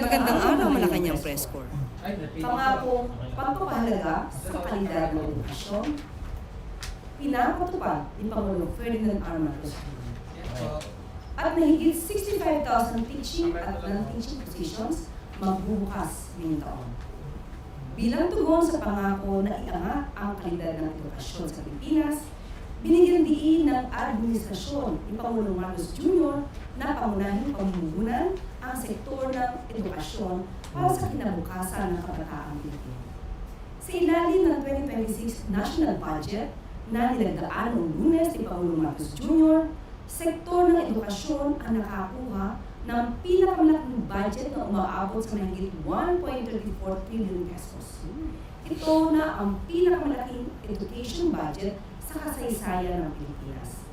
Magandang araw, Malacanang Press Corps. Pangakong pagpapahalaga sa kalidad ng edukasyon, pinapatupad ni Pangulong Ferdinand R. Marcos Jr. At mahigit 65,000 teaching at non-teaching positions magbubukas ngayong taon. Bilang tugon sa pangako na iangat ang kalidad ng edukasyon sa Pilipinas, binigyan diin ng administrasyon ni Pangulong Marcos Jr. na pangunahing pamumuhunan ang sektor ng edukasyon para sa kinabukasan ng kabataang Pilipino. Sa ilalim ng 2026 National Budget na nilagdaan noong Lunes ni Pangulong Marcos Jr., sektor ng edukasyon ang nakakuha ng pinakamalaking budget na umaabot sa mahigit 1.34 trillion pesos. Ito na ang pinakamalaking education budget sa kasaysayan ng Pilipinas.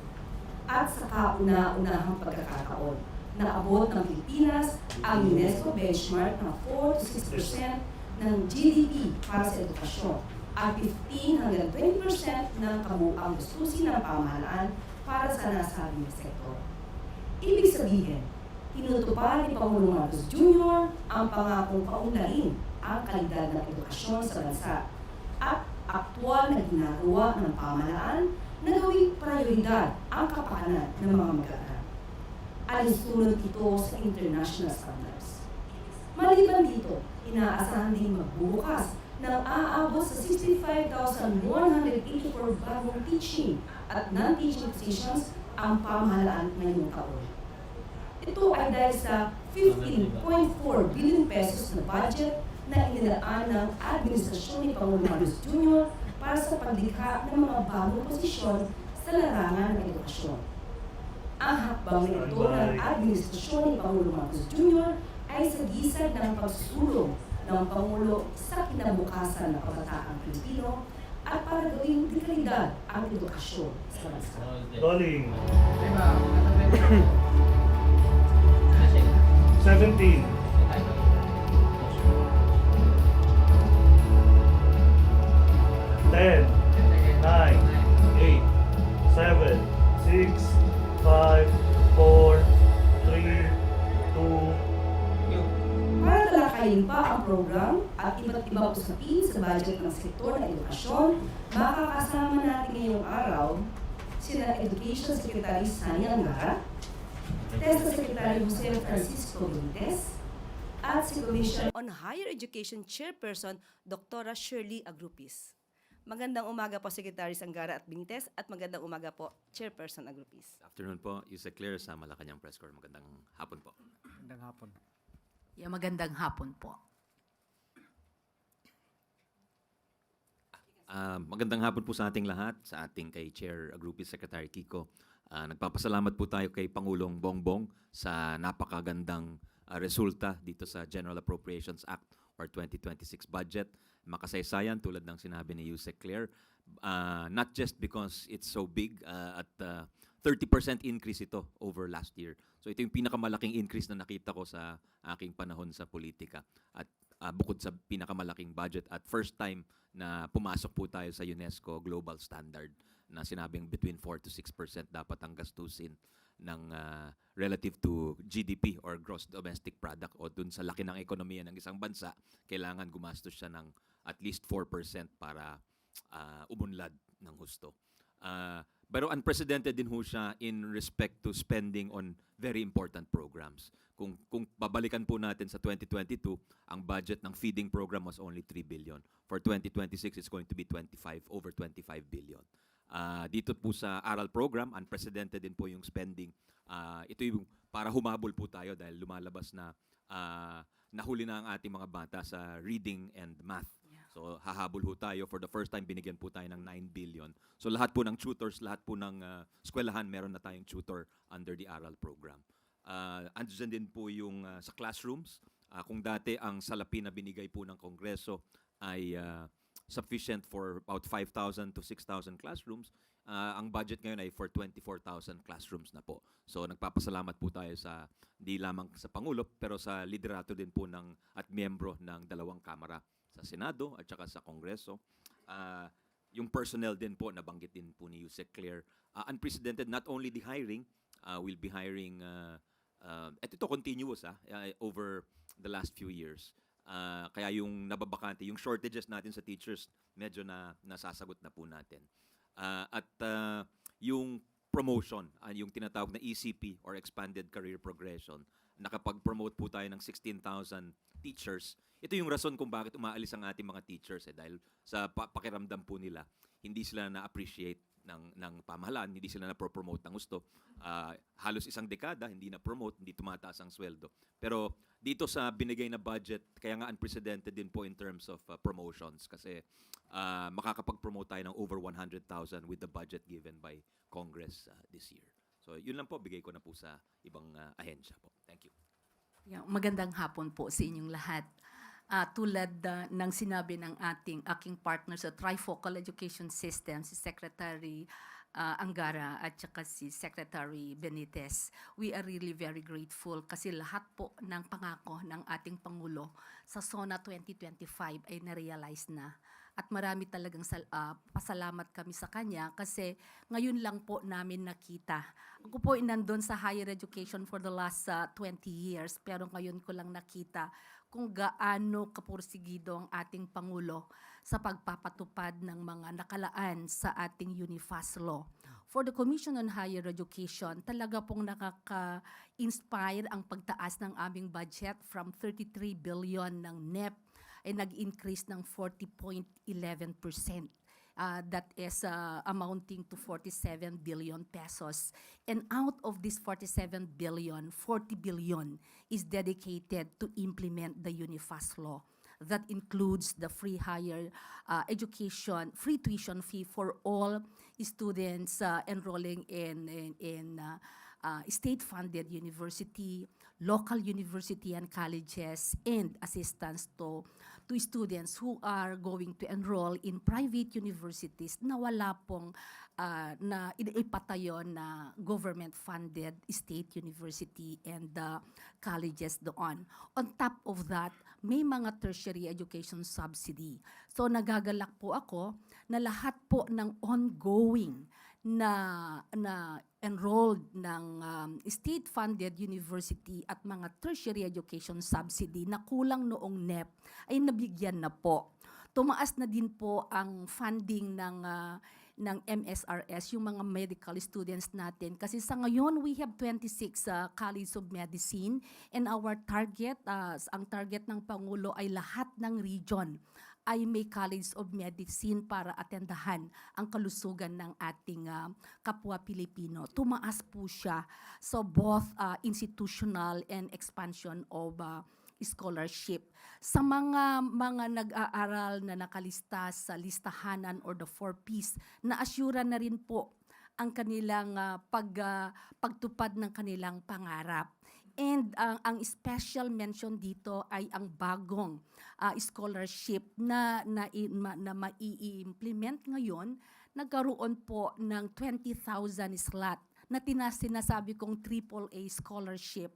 At sa kauna-unahang pagkakataon, naabot ng Pilipinas ang UNESCO benchmark na 4-6% ng GDP para sa edukasyon at 15 hanggang 20% ng kabuuang gastusin ng pamahalaan para sa nasabing sektor. Ibig sabihin, tinutupad ni Pangulong Marcos Jr. ang pangakong paunlarin ang kalidad ng edukasyon sa bansa at aktwal na ginagawa ng pamahalaan na gawing prioridad ang kapakanan ng mga mag-aaral. Alinsunod ito sa international standards. Maliban dito, inaasahan din magbubukas ng aabot sa 65,184 bagong teaching at non-teaching positions ang pamahalaan ngayong taon. Ito ay dahil sa 15.4 billion pesos na budget na inilaan ng administrasyon ni Pangulong Marcos Jr. para sa paglikha ng mga bagong posisyon sa larangan ng edukasyon. Ang hakbang na ito ng administrasyon ni Pangulong Marcos Jr. ay sa gisag ng pagsulong ng Pangulo sa kinabukasan ng kabataang Pilipino at para gawing dekalidad ang edukasyon sa bansa. Rolling. 17. 10, 9, 8, 7, 6, 5, 4, 3, 2. Para talakayin pa ang program at iba't ibang usapin sa budget ng sektor ng edukasyon, makakasama natin ngayong araw sina Education Secretary Sani Angara, TESDA Secretary Jose Francisco Benitez, at si Commission On Higher Education Chairperson, Dr. Shirley Agrupis. Magandang umaga po, Secretary Sangara at Bintes, at magandang umaga po, Chairperson Agrupis. Good afternoon po, Yusek Claire sa Malacanang Press Corps. Magandang hapon po. Magandang hapon. Magandang hapon po. Magandang hapon po sa ating lahat, sa ating kay Chair Agrupis, Secretary Kiko. Nagpapasalamat po tayo kay Pangulong Bongbong sa napakagandang resulta dito sa General Appropriations Act or 2026 budget. Makasaysayan tulad ng sinabi ni Yusek Claire, not just because it's so big at 30% increase ito over last year. So ito yung pinakamalaking increase na nakita ko sa aking panahon sa politika at bukod sa pinakamalaking budget at first time na pumasok po tayo sa UNESCO Global Standard na sinabing between 4 to 6% dapat ang gastusin ng relative to GDP or Gross Domestic Product o dun sa laki ng ekonomiya ng isang bansa, kailangan gumastos siya ng at least 4% para umunlad ng husto. Pero unprecedented din ho siya in respect to spending on very important programs. Kung babalikan po natin sa 2022, ang budget ng feeding program was only 3 billion. For 2026, it's going to be over 25 billion. Dito po sa aral program, unprecedented din po yung spending. Ito yung para humabol po tayo dahil lumalabas na nahuli na ang ating mga bata sa reading and math. So hahabol ho tayo. For the first time, binigyan po tayo ng 9 billion. So lahat po ng tutors, lahat po ng eskwelahan, meron na tayong tutor under the aral program. Andyan din po yung sa classrooms. Kung dati ang salapi na binigay po ng Kongreso ay sufficient for about 5,000 to 6,000 classrooms, ang budget ngayon ay for 24,000 classrooms na po. So nagpapasalamat po tayo sa di lamang sa Pangulo pero sa liderato din po at miyembro ng dalawang kamara sa Senado at saka sa Kongreso. Yung personnel din po, nabanggit din po ni Yusek Claire. Unprecedented, not only the hiring, we'll be hiring, at ito continuous over the last few years. Kaya yung nababakante, yung shortages natin sa teachers, medyo nasasagot na po natin. Yung promotion, yung tinatawag na ECP or Expanded Career Progression, nakapag-promote po tayo ng 16,000 teachers. Ito yung rason kung bakit umaalis ang ating mga teachers dahil sa pakiramdam po nila, hindi sila na-appreciate ng pamahalaan, hindi sila na-promote ng gusto. Halos isang dekada, hindi na-promote, hindi tumataas ang sweldo. Pero dito sa binigay na budget, kaya nga unprecedented din po in terms of promotions kasi makakapag-promote tayo ng over 100,000 with the budget given by Congress this year. So yun lang po, bigay ko na po sa ibang ahensya po. Thank you. Yeah, magandang hapon po sa inyong lahat. Tulad ng sinabi ng aking partner sa Trifocal Education System, si Secretary Angara at saka si Secretary Benitez, we are really very grateful kasi lahat po ng pangako ng ating Pangulo sa SONA 2025 ay na-realize na. At marami talagang pasalamat kami sa kanya kasi ngayon lang po namin nakita. Ako po ay nandun sa higher education for the last 20 years pero ngayon ko lang nakita kung gaano kapursigido ang ating Pangulo sa pagpapatupad ng mga nakalaan sa ating UNIFAS law. For the Commission on Higher Education, talaga pong nakaka-inspire ang pagtaas ng aming budget from 33 billion ng NEP ay nag-increase ng 40.11%. That is amounting to 47 billion pesos. And out of this 47 billion, 40 billion is dedicated to implement the UNIFAS law. That includes the free higher education, free tuition fee for all students enrolling in state-funded university, local university and colleges, and assistance to students who are going to enroll in private universities na wala pong na ipatayo na government-funded state university and colleges doon. On top of that, may mga tertiary education subsidy. So nagagalak po ako na lahat po ng ongoing na enrolled ng state-funded university at mga tertiary education subsidy na kulang noong NEP ay nabigyan na po. Tumaas na din po ang funding ng MSRS, yung mga medical students natin. Kasi sa ngayon, we have 26 College of Medicine and our target, ang target ng Pangulo ay lahat ng region ay may College of Medicine para atendahan ang kalusugan ng ating kapwa Pilipino. Tumaas po siya. So both institutional and expansion of scholarship. Sa mga nag-aaral na nakalista sa listahanan or the 4Ps, na-assure na rin po ang kanilang pagtupad ng kanilang pangarap. And ang special mention dito ay ang bagong scholarship na mai-implement ngayon. Nagkaroon po ng 20,000 slot na sinasabi kong AAA scholarship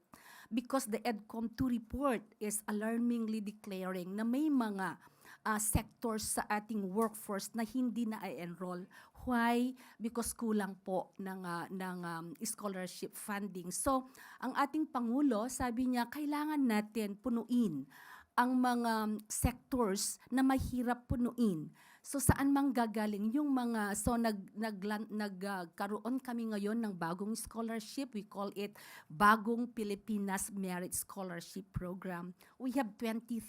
because the EDCOM 2 report is alarmingly declaring na may mga sectors sa ating workforce na hindi na i-enroll. Why? Because kulang po ng scholarship funding. So, ang ating Pangulo, sabi niya, kailangan natin punuin ang mga sectors na mahirap punuin. So saan mang gagaling yung mga, so nagkaroon kami ngayon ng bagong scholarship. We call it Bagong Pilipinas Merit Scholarship Program. We have 20,000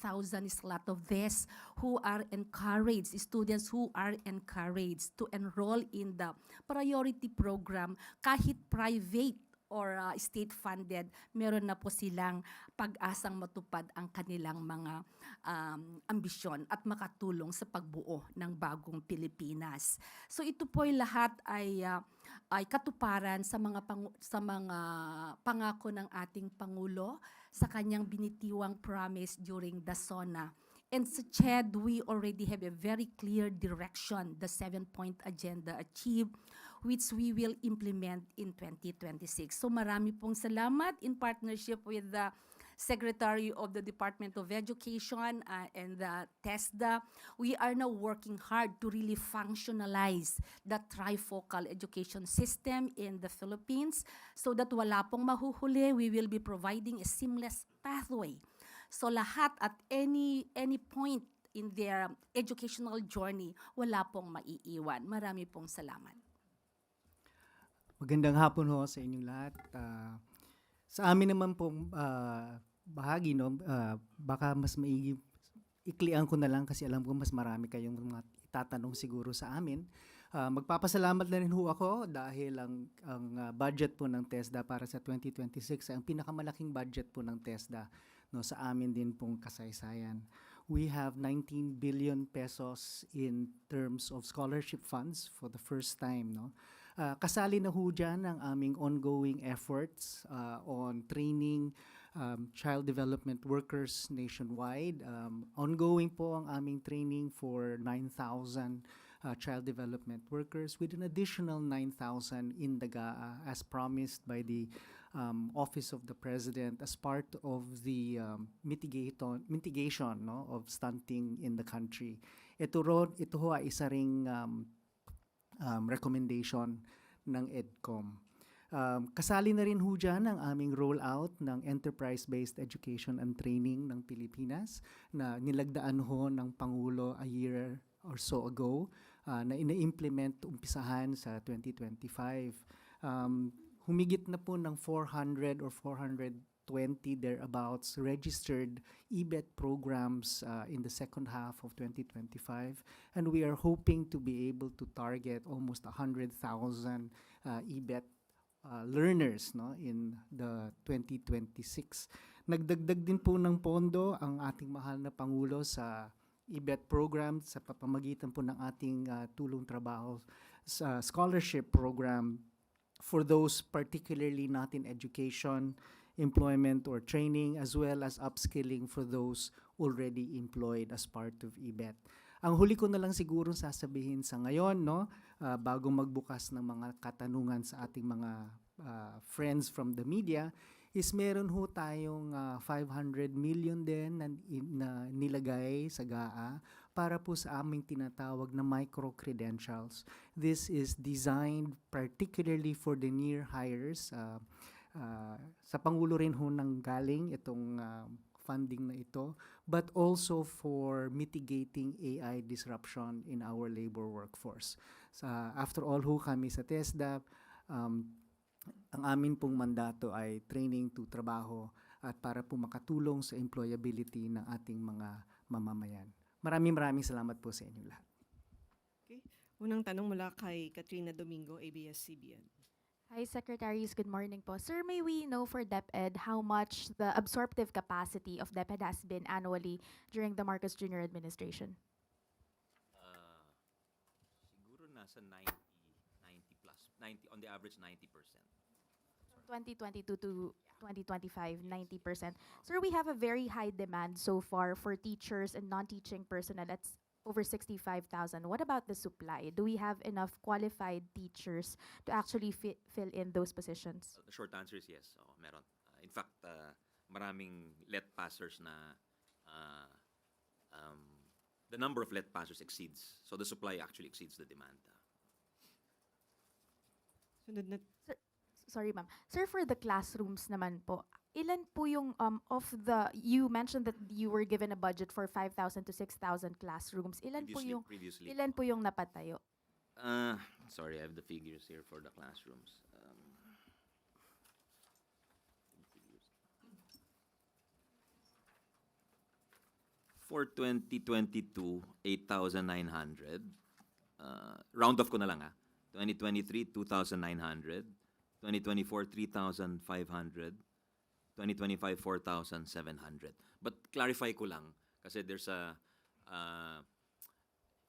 slot of this who are encouraged, students who are encouraged to enroll in the priority program kahit private or state-funded, meron na po silang pag-asang matupad ang kanilang mga ambisyon at makatulong sa pagbuo ng bagong Pilipinas. So ito po lahat ay katuparan sa mga pangako ng ating Pangulo sa kanyang binitiwang promise during the SONA. And sa CHED, we already have a very clear direction, the 7-point agenda achieved, which we will implement in 2026. So marami pong salamat in partnership with the Secretary of the Department of Education and the TESDA. We are now working hard to really functionalize the trifocal education system in the Philippines so that wala pong mahuhuli. We will be providing a seamless pathway So lahat at any point in their educational journey, wala pong maiiwan. Marami pong salamat. Magandang hapon ho sa inyong lahat. Sa amin naman pong bahagi, no, baka mas maigi, iklian ko na lang kasi alam ko mas marami kayong mga itatanong siguro sa amin. Magpapasalamat na rin ho ako dahil ang budget po ng TESDA para sa 2026 ay ang pinakamalaking budget po ng TESDA, no, sa amin din pong kasaysayan. We have 19 billion pesos in terms of scholarship funds for the first time, no. Kasali na ho dyan ang aming ongoing efforts on training child development workers nationwide. Ongoing po ang aming training for 9,000 child development workers with an additional 9,000 in Dagaa as promised by the Office of the President as part of the mitigation, no, of stunting in the country. Ito ho ay isa ring recommendation ng EDCOM. Kasali na rin ho dyan ang aming rollout ng Enterprise-Based Education and Training ng Pilipinas na nilagdaan ho ng Pangulo a year or so ago na ina-implement umpisahan sa 2025. Humigit na po ng 400 or 420 thereabouts registered EBET programs in the second half of 2025, and we are hoping to be able to target almost 100,000 EBET learners, no, in the 2026. Nagdagdag din po ng pondo ang ating mahal na Pangulo sa EBET program sa pamamagitan po ng ating tulong trabaho sa scholarship program for those particularly not in education, employment or training, as well as upskilling for those already employed as part of EBET. Ang huli ko na lang siguro sasabihin sa ngayon, no, bago magbukas ng mga katanungan sa ating mga friends from the media, is meron ho tayong 500 million din na nilagay sa GAA para po sa aming tinatawag na micro-credentials. This is designed particularly for the near hires. Sa Pangulo rin ho nang galing itong funding na ito, but also for mitigating AI disruption in our labor workforce. After all ho kami sa TESDA, ang amin pong mandato ay training to trabaho at para po makatulong sa employability ng ating mga mamamayan. Maraming salamat po sa inyong lahat. Okay. Unang tanong mula kay Katrina Domingo, ABS-CBN. Hi, Secretaries. Good morning po. Sir, may we know for DepEd how much the absorptive capacity of DepEd has been annually during the Marcos Jr. administration? Siguro nasa 90 plus, 90 on the average 90%. 2022 to 2025, 90%. Sir, we have a very high demand so far for teachers and non-teaching personnel. That's over 65,000. What about the supply? Do we have enough qualified teachers to actually fill in those positions? The short answer is yes. So, meron. In fact, maraming let passers na the number of let passers exceeds. So the supply actually exceeds the demand. Sunod na Sorry, ma'am. Sir, for the classrooms naman po, ilan po yung you mentioned that you were given a budget for 5,000 to 6,000 classrooms. Previously. Ilan po yung napatayo? Sorry, I have the figures here for the classrooms. For 2022, 8,900. Round off ko na lang 2023, 2,900. 2024, 3,500. 2025, 4,700. But clarify ko lang, kasi there's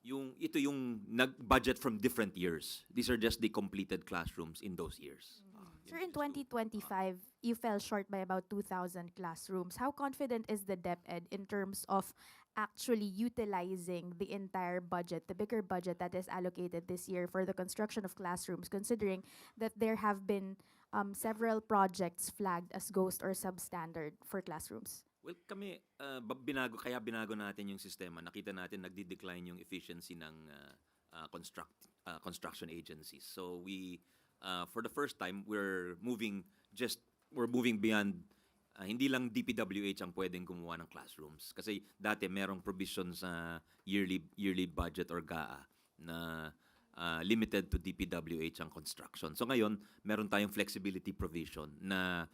ito yung nag-budget from different years. These are just the completed classrooms in those years. Sir, in 2025, you fell short by about 2,000 classrooms. How confident is the DepEd in terms of actually utilizing the entire budget, the bigger budget that is allocated this year for the construction of classrooms, considering that there have been several projects flagged as ghost or substandard for classrooms? Well, kami, kaya binago natin yung sistema. Nakita natin nagdi-decline yung efficiency ng construction agencies. So we, for the first time, we're moving beyond hindi lang DPWH ang pwedeng gumawa ng classrooms. Kasi dati merong provision sa yearly budget or GAA na limited to DPWH ang construction. So ngayon, meron tayong flexibility provision na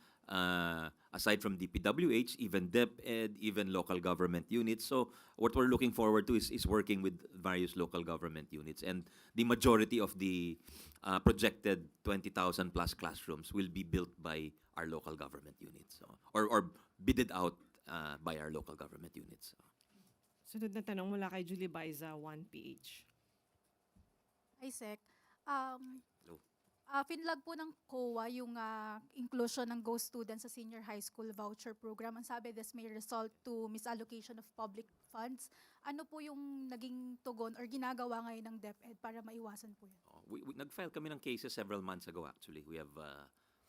aside from DPWH, even DepEd, even local government units. So what we're looking forward to is working with various local government units. And the majority of the projected 20,000 plus classrooms will be built by our local government units, so, or bidded out by our local government units. Sunod na tanong mula kay Julie Baiza, 1PH. Hi, Sec. Hello. Finlag po ng COA yung inclusion ng Go students sa senior high school voucher program. Ang sabi, this may result to misallocation of public funds. Ano po yung naging tugon or ginagawa ngayon ng DepEd para maiwasan po yun? We nag-file kami ng cases several months ago actually. We have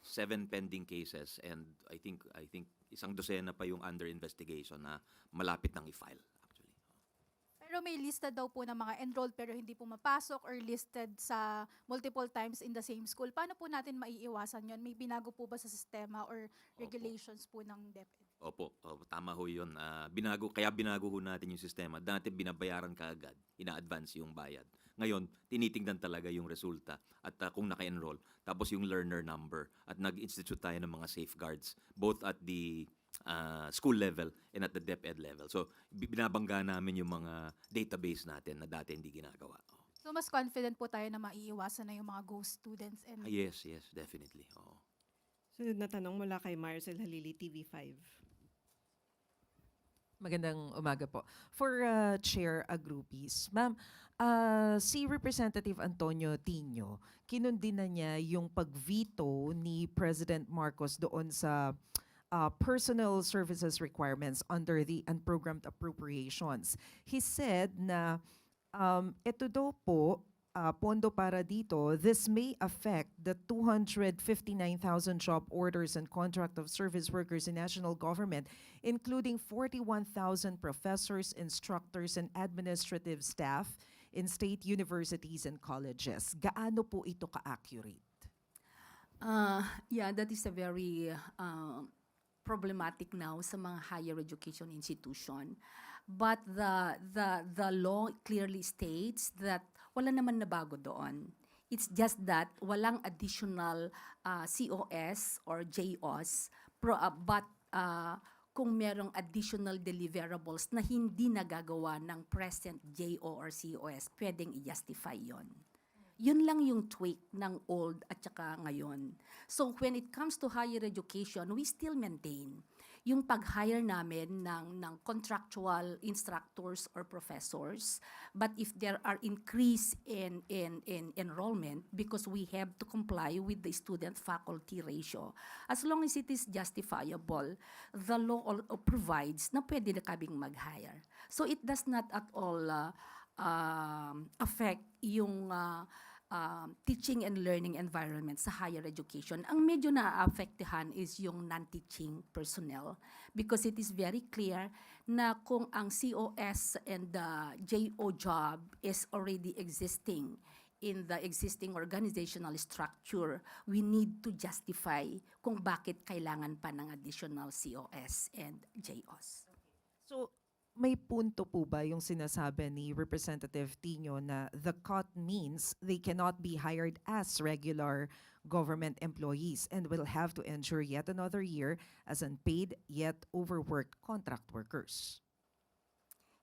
7 pending cases and I think isang dosena pa yung under investigation na malapit nang i-file actually. Pero may listed daw po ng mga enrolled pero hindi pumapasok or listed sa multiple times in the same school. Paano po natin maiiwasan yun? May binago po ba sa sistema or regulations po ng DepEd? Opo, tama ho yun. Kaya binago ho natin yung sistema. Dati binabayaran ka agad, ina-advance yung bayad. Ngayon, tinitingnan talaga yung resulta at kung naka-enroll. Tapos yung learner number at nag-institute tayo ng mga safeguards both at the school level and at the DepEd level. So, binabangga namin yung mga database natin na dati hindi ginagawa. So mas confident po tayo na maiiwasan na yung mga ghost students and Yes, definitely. Oo. Sunod na tanong mula kay Marcel Halili, TV5. Magandang umaga po. For Chair Agrupis, ma'am, si Representative Antonio Tino, kinundi na niya yung pag-veto ni President Marcos doon sa personal services requirements under the unprogrammed appropriations. He said na ito daw po, pondo para dito, this may affect the 259,000 job orders and contract of service workers in national government, including 41,000 professors, instructors, and administrative staff in state universities and colleges. Gaano po ito ka-accurate? Yeah, that is a very problematic now sa mga higher education institution. But the law clearly states that wala naman nabago doon. It's just that walang additional COS or JOS, but kung merong additional deliverables na hindi nagagawa ng present JO or COS, pwedeng i-justify yon. Yun lang yung tweak ng old at saka ngayon. So when it comes to higher education, we still maintain yung pag-hire namin ng contractual instructors or professors. But if there are increase in enrollment, because we have to comply with the student-faculty ratio, as long as it is justifiable, the law provides na pwede na kaming mag-hire. So it does not at all affect yung teaching and learning environment sa higher education. Ang medyo naaapektuhan is yung non-teaching personnel because it is very clear na kung ang COS and the JO job is already existing in the existing organizational structure, we need to justify kung bakit kailangan pa ng additional COS and JOs. So, may punto po ba yung sinasabi ni Representative Tino na the cut means they cannot be hired as regular government employees and will have to endure yet another year as unpaid yet overworked contract workers?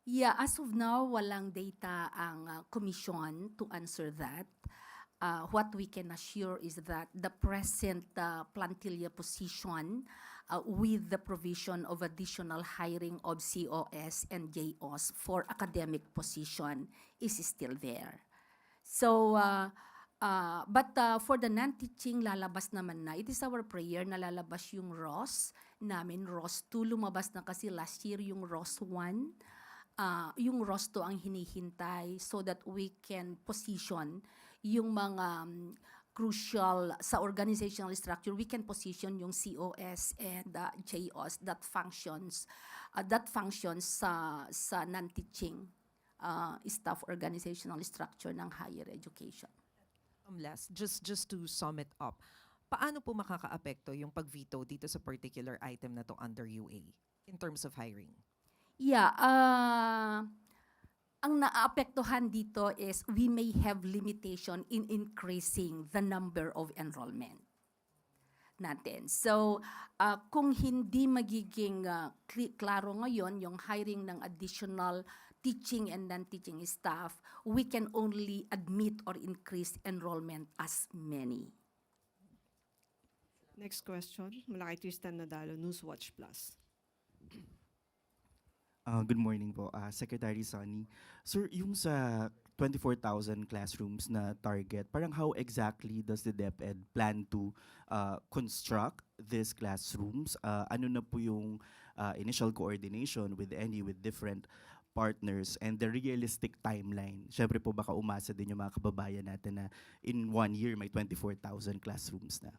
Yeah, as of now, walang data ang commission to answer that. What we can assure is that the present plantilla position with the provision of additional hiring of COS and JOs for academic position is still there. So, but for the non-teaching, lalabas naman na. It is our prayer na lalabas yung ROS namin. ROS 2 lumabas na kasi last year yung ROS 1. Yung ROS 2 ang hinihintay so that we can position yung mga crucial sa organizational structure, we can position yung COS and JOs that functions sa non-teaching staff organizational structure ng higher education. Last, just to sum it up, paano po makakaapekto yung pag-veto dito sa particular item na to under UA in terms of hiring? Yeah, ang naapektuhan dito is we may have limitation in increasing the number of enrollment natin. So, kung hindi magiging klaro ngayon yung hiring ng additional teaching and non-teaching staff, we can only admit or increase enrollment as many. Next question, mula kay Tristan Nadalo, Newswatch Plus. Good morning po, Secretary Sonny. Sir, yung sa 24,000 classrooms na target, parang how exactly does the DepEd plan to construct these classrooms? Ano na po yung initial coordination with different partners and the realistic timeline? Siyempre po baka umasa din yung mga kababayan natin na in 1 year may 24,000 classrooms na.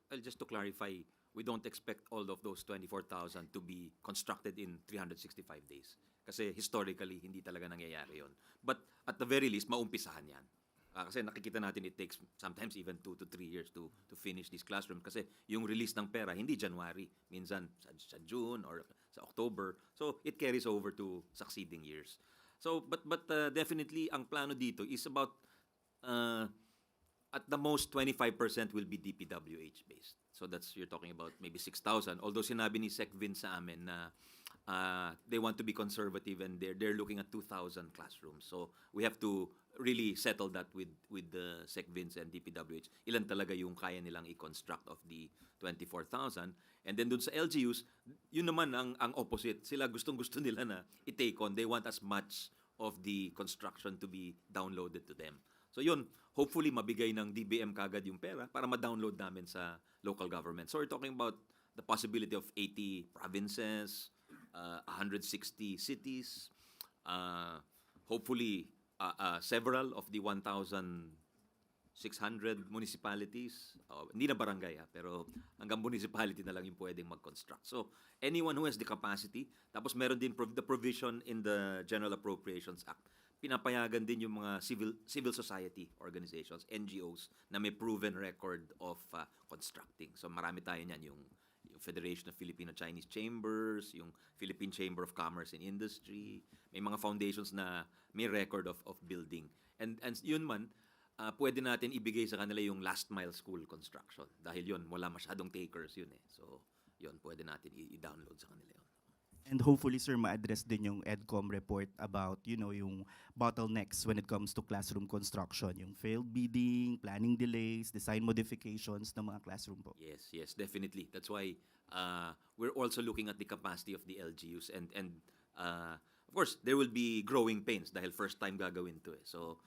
Well, just to clarify, we don't expect all of those 24,000 to be constructed in 365 days. Kasi historically, hindi talaga nangyayari yon. But at the very least, maumpisahan yan. Kasi nakikita natin it takes sometimes even 2 to 3 years to finish this classroom. Kasi yung release ng pera, hindi January. Minsan sa June or sa October. So it carries over to succeeding years. So, but definitely, ang plano dito is about at the most 25% will be DPWH based. So that's, you're talking about maybe 6,000. Although sinabi ni Sec Vin sa amin na they want to be conservative and they're looking at 2,000 classrooms. So we have to really settle that with the Sec Vins and DPWH. Ilan talaga yung kaya nilang i-construct of the 24,000. And then dun sa LGUs, yun naman ang opposite. Sila gustong-gusto nila na i-take on. They want as much of the construction to be downloaded to them. So yun, hopefully mabigay ng DBM kagad yung pera para ma-download namin sa local government. So we're talking about the possibility of 80 provinces, 160 cities, hopefully several of the 1,600 municipalities. Hindi na barangay pero hanggang municipality na lang yung pwedeng mag-construct. So anyone who has the capacity, tapos meron din the provision in the General Appropriations Act, pinapayagan din yung mga civil society organizations, NGOs, na may proven record of constructing. So marami tayo niyan, yung Federation of Filipino-Chinese Chambers, yung Philippine Chamber of Commerce and Industry, may mga foundations na may record of building. And yun man, pwede natin ibigay sa kanila yung last mile school construction. Dahil yun, wala masyadong takers yun So yun, pwede natin i-download sa kanila yun. And hopefully, sir, ma-address din yung EDCOM report about, yung bottlenecks when it comes to classroom construction, yung failed bidding, planning delays, design modifications ng mga classroom po. Yes, definitely. That's why we're also looking at the capacity of the LGUs and of course, there will be growing pains dahil first time gagawin to So,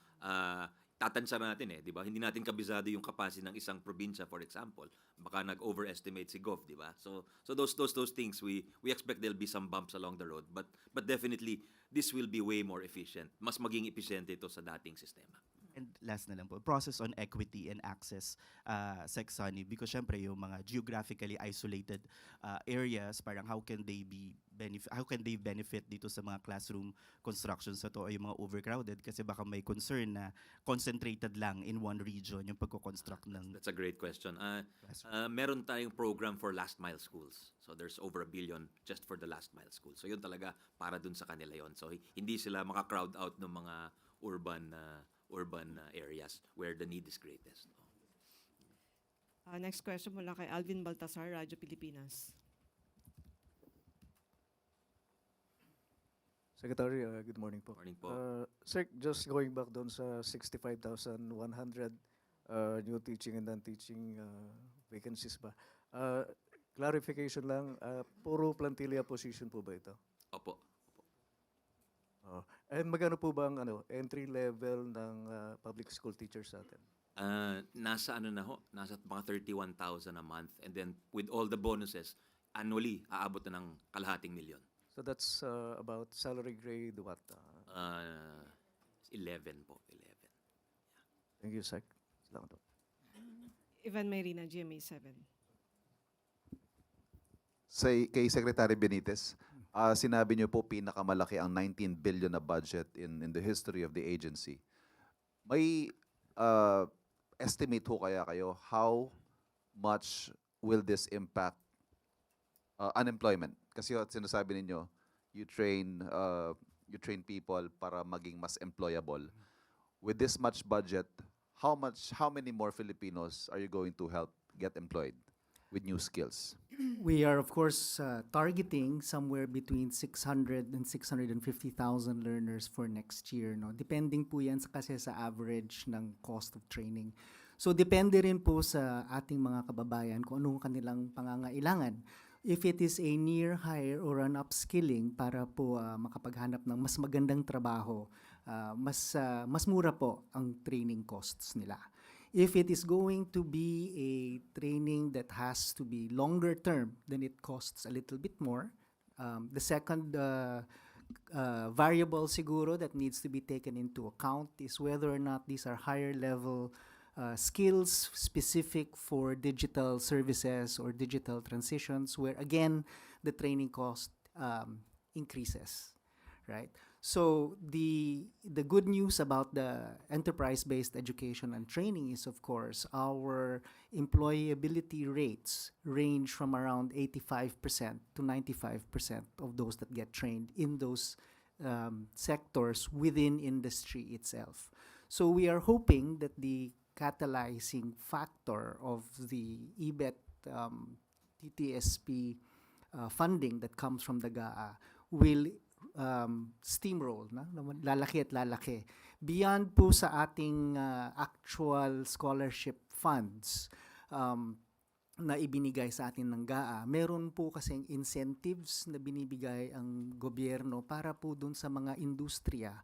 tatansya natin di ba? Hindi natin kabisado yung capacity ng isang probinsya, for example. Baka nag-overestimate si Gov, di ba? So those things, we expect there'll be some bumps along the road, but definitely this will be way more efficient. Mas maging episyente ito sa dating sistema. And last na lang po, process on equity and access, Sec Sonny, because syempre yung mga geographically isolated areas, parang how can they benefit dito sa mga classroom constructions na to, o yung mga overcrowded, kasi baka may concern na concentrated lang in one region yung pagko-construct ng That's a great question. Meron tayong program for last mile schools. So there's over 1 billion just for the last mile schools. So yun talaga para dun sa kanila yon. So hindi sila maka-crowd out ng mga urban areas where the need is greatest. Next question mula kay Alvin Baltasar, Radyo Pilipinas. Secretary, good morning po. Morning po. Sir, just going back doon sa 65,100 new teaching and non-teaching vacancies ba? Clarification lang, puro plantilla position po ba ito? Opo. And magkano po ba ang entry level ng public school teachers natin? Nasa nasa mga 31,000 a month, and then with all the bonuses, annually aabot na ng kalahating milyon. So that's about salary grade what? 11 po, 11. Thank you, Sec. Salamat po. Ivan Mayrina, GMA 7. Kay Secretary Benitez, sinabi niyo po pinakamalaki ang 19 billion na budget in the history of the agency. May estimate ho kaya kayo how much will this impact unemployment? Kasi sinasabi ninyo, you train people para maging mas employable. With this much budget, how many more Filipinos are you going to help get employed with new skills? We are, of course, targeting somewhere between 600 and 650,000 learners for next year. No? Depending po yan kasi sa average ng cost of training. So, depende rin po sa ating mga kababayan kung anong kanilang pangangailangan. If it is a near hire or an upskilling para po makapaghanap ng mas magandang trabaho, mas mura po ang training costs nila. If it is going to be a training that has to be longer term, then it costs a little bit more. The second variable siguro that needs to be taken into account is whether or not these are higher level skills specific for digital services or digital transitions, where again the training cost increases, right? So the good news about the enterprise-based education and training is, of course, our employability rates range from around 85% to 95% of those that get trained in those sectors within industry itself. So we are hoping that the catalyzing factor of the EBET TTSP funding that comes from the GAA will steamroll, lalaki at lalaki. Beyond po sa ating actual scholarship funds na ibinigay sa atin ng GAA, meron po kasing incentives na binibigay ang gobyerno para po dun sa mga industriya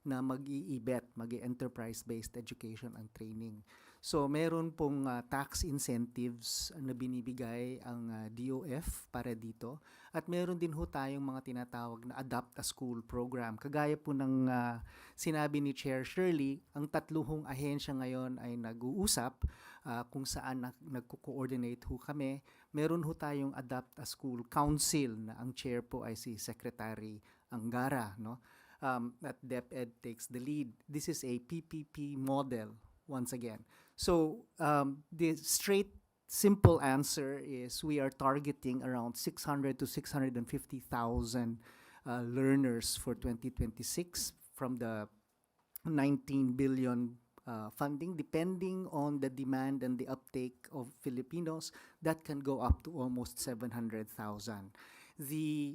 na mag-i-EBET, mag-enterprise-based education and training. So meron pong tax incentives na binibigay ang DOF para dito, at meron din ho tayong mga tinatawag na Adopt a School program. Kagaya po ng sinabi ni Chair Shirley, ang tatluhong ahensya ngayon ay nag-uusap kung saan nagko-coordinate ho kami. Meron ho tayong Adopt a School Council na ang chair po ay si Secretary Angara, no? That DepEd takes the lead. This is a PPP model once again. So the straight, simple answer is we are targeting around 600 to 650,000 learners for 2026 from the 19 billion funding. Depending on the demand and the uptake of Filipinos, that can go up to almost 700,000. The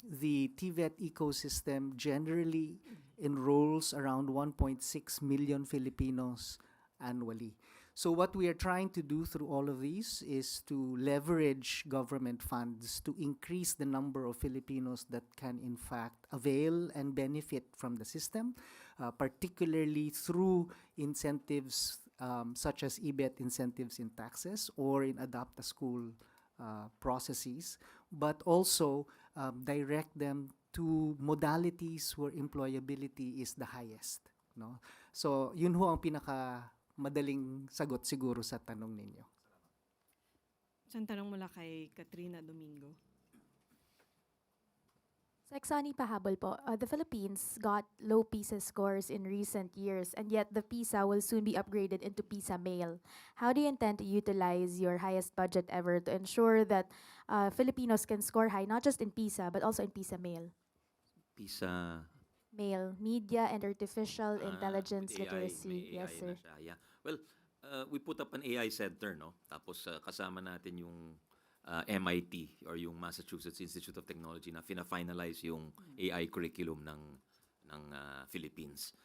the TVET ecosystem generally enrolls around 1.6 million Filipinos annually. So what we are trying to do through all of these is to leverage government funds to increase the number of Filipinos that can in fact avail and benefit from the system, particularly through incentives such as EBET incentives in taxes or in Adopt a School processes, but also direct them to modalities where employability is the highest, no? So yun ho ang pinaka madaling sagot siguro sa tanong ninyo. Isang tanong mula kay Katrina Domingo. Saxony pahabol po. The Philippines got low PISA scores in recent years, and yet the PISA will soon be upgraded into PISA Male. How do you intend to utilize your highest budget ever to ensure that Filipinos can score high, not just in PISA, but also in PISA Male? PISA Male, Media and Artificial Intelligence AI, Literacy. may Yes, AI sir. na siya, yeah. Well, we put up an AI center, no? Tapos kasama natin yung MIT or yung Massachusetts Institute of Technology na fina-finalize yung AI curriculum ng Philippines.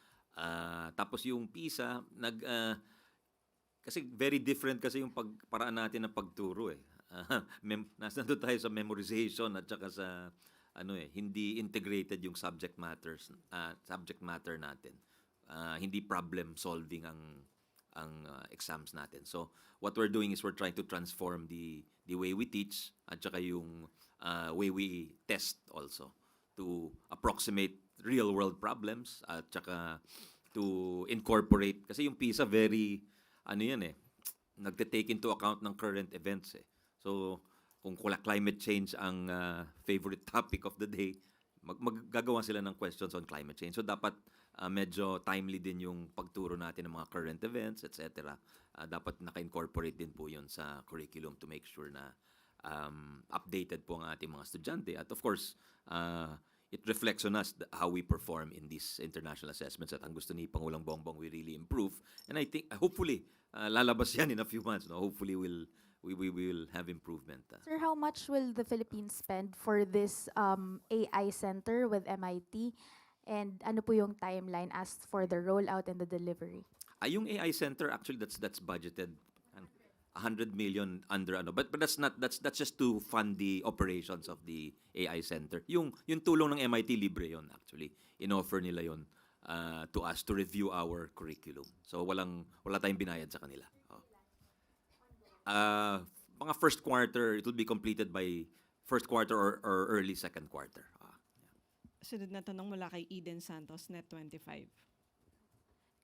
Tapos yung PISA kasi very different kasi yung paraan natin ng pagturo eh. Nandun tayo sa memorization at saka sa hindi integrated yung subject matter natin. Hindi problem solving ang exams natin. So what we're doing is we're trying to transform the way we teach at saka yung way we test also to approximate real world problems at saka to incorporate kasi yung PISA very nagte-take into account ng current events eh. So kung climate change ang favorite topic of the day, maggagawa sila ng questions on climate change. So dapat medyo timely din yung pagturo natin ng mga current events, etc. Dapat naka-incorporate din po yun sa curriculum to make sure na updated po ang ating mga estudyante. At of course, it reflects on us how we perform in these international assessments. At ang gusto ni Pangulong Bongbong, we really improve. And I think, hopefully, lalabas yan in a few months. No? Hopefully, we will have improvement. Sir, how much will the Philippines spend for this AI center with MIT? And ano po yung timeline as for the rollout and the delivery? Yung AI center, actually, that's budgeted 100 million under but that's just to fund the operations of the AI center. Yung tulong ng MIT libre yon actually. Inoffer nila yon to us to review our curriculum. So wala tayong binayad sa kanila. Mga first quarter, it will be completed by first quarter or early second quarter. Sunod na tanong mula kay Eden Santos, Net 25.